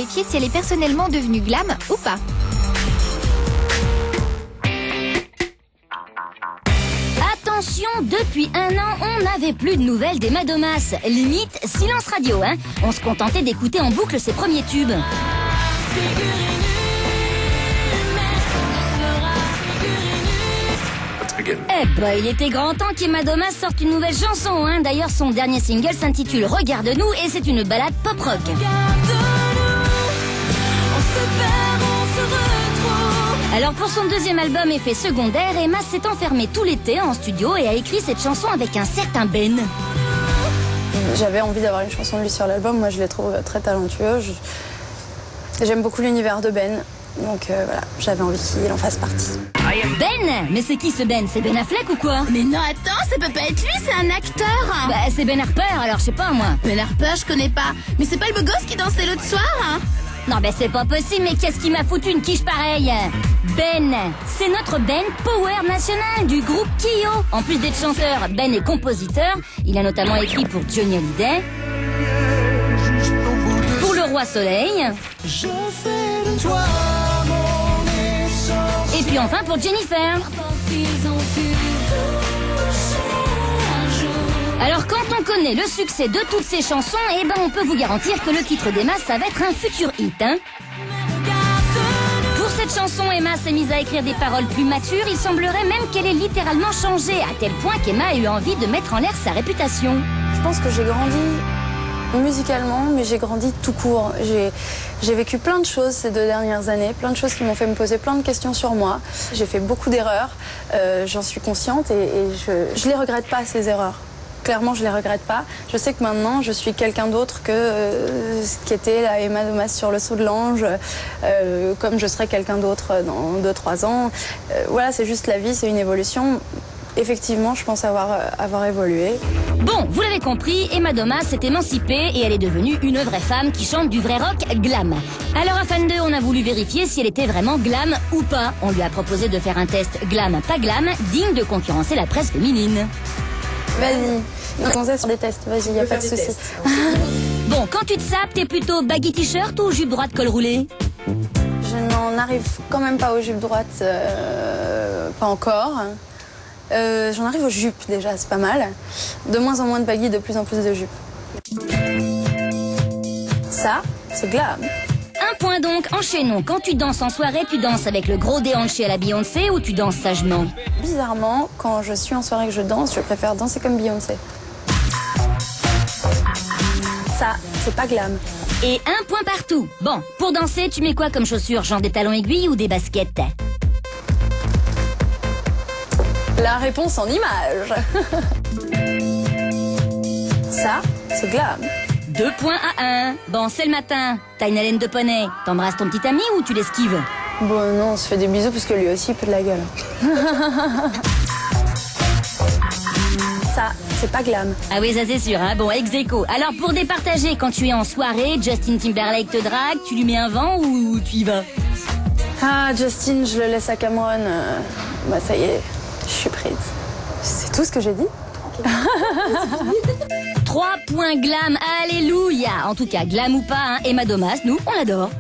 vérifier si elle est personnellement devenue glam ou pas. Attention, depuis un an, on n'avait plus de nouvelles d'Emma Domas. Limite, silence radio, hein. On se contentait d'écouter en boucle ses premiers tubes. Eh ben, il était grand temps qu'Emma Domas sorte une nouvelle chanson, hein. D'ailleurs, son dernier single s'intitule Regarde-nous et c'est une balade pop-rock. Alors pour son deuxième album Effet secondaire, Emma s'est enfermée tout l'été en studio et a écrit cette chanson avec un certain Ben. J'avais envie d'avoir une chanson de lui sur l'album, moi je les trouve très talentueux. J'aime beaucoup l'univers de Ben, donc voilà, j'avais envie qu'il en fasse partie. Ben? Mais c'est qui ce Ben? C'est Ben Affleck ou quoi? Mais non, attends, ça peut pas être lui, c'est un acteur. Bah c'est Ben Harper, alors je sais pas moi. Ben Harper, je connais pas. Mais c'est pas le beau gosse qui dansait l'autre soir, hein? Non bah c'est pas possible, mais qu'est-ce qui m'a foutu une quiche pareille? Ben, c'est notre Ben Power National du groupe Kyo. En plus d'être chanteur, Ben est compositeur. Il a notamment écrit pour Johnny Hallyday, pour Le Roi Soleil, et puis enfin pour Jennifer. Alors quand on connaît le succès de toutes ces chansons, eh ben on peut vous garantir que le titre d'Emma, ça va être un futur hit, hein. Pour cette chanson, Emma s'est mise à écrire des paroles plus matures. Il semblerait même qu'elle ait littéralement changé, à tel point qu'Emma a eu envie de mettre en l'air sa réputation. Je pense que j'ai grandi musicalement, mais j'ai grandi tout court. J'ai vécu plein de choses ces 2 dernières années, plein de choses qui m'ont fait me poser plein de questions sur moi. J'ai fait beaucoup d'erreurs, j'en suis consciente et je les regrette pas, ces erreurs. Clairement, je les regrette pas. Je sais que maintenant, je suis quelqu'un d'autre que ce qu'était la Emma Domas sur le Saut de l'Ange, comme je serai quelqu'un d'autre dans 2-3 ans. Voilà, c'est juste la vie, c'est une évolution. Effectivement, je pense avoir évolué. Bon, vous l'avez compris, Emma Domas s'est émancipée et elle est devenue une vraie femme qui chante du vrai rock glam. Alors à Fan 2, on a voulu vérifier si elle était vraiment glam ou pas. On lui a proposé de faire un test glam, pas glam, digne de concurrencer la presse féminine. Vas-y, on se sur des tests, vas-y, y a pas de souci. Bon, quand tu te sapes, t'es plutôt baggy t-shirt ou jupe droite col roulé? Je n'en arrive quand même pas aux jupes droites, pas encore. J'en arrive aux jupes déjà, c'est pas mal. De moins en moins de baggy, de plus en plus de jupes. Ça, c'est glam. Un point donc, enchaînons. Quand tu danses en soirée, tu danses avec le gros déhanché à la Beyoncé ou tu danses sagement? Bizarrement, quand je suis en soirée et que je danse, je préfère danser comme Beyoncé. Ça, c'est pas glam. Et un point partout. Bon, pour danser, tu mets quoi comme chaussures? Genre des talons aiguilles ou des baskets? La réponse en image. Ça, c'est glam. 2 points à 1. Bon, c'est le matin. T'as une haleine de poney. T'embrasses ton petit ami ou tu l'esquives? Bon, non, on se fait des bisous parce que lui aussi, il peut de la gueule. Ça, c'est pas glam. Ah oui, ça c'est sûr, hein. Bon, ex aequo. Alors, pour départager, quand tu es en soirée, Justin Timberlake te drague, tu lui mets un vent ou tu y vas? Ah, Justin, je le laisse à Cameron. Bah, ça y est, je suis prise. C'est tout ce que j'ai dit. 3 points glam, alléluia. En tout cas, glam ou pas, hein, Emma Domas, nous, on l'adore.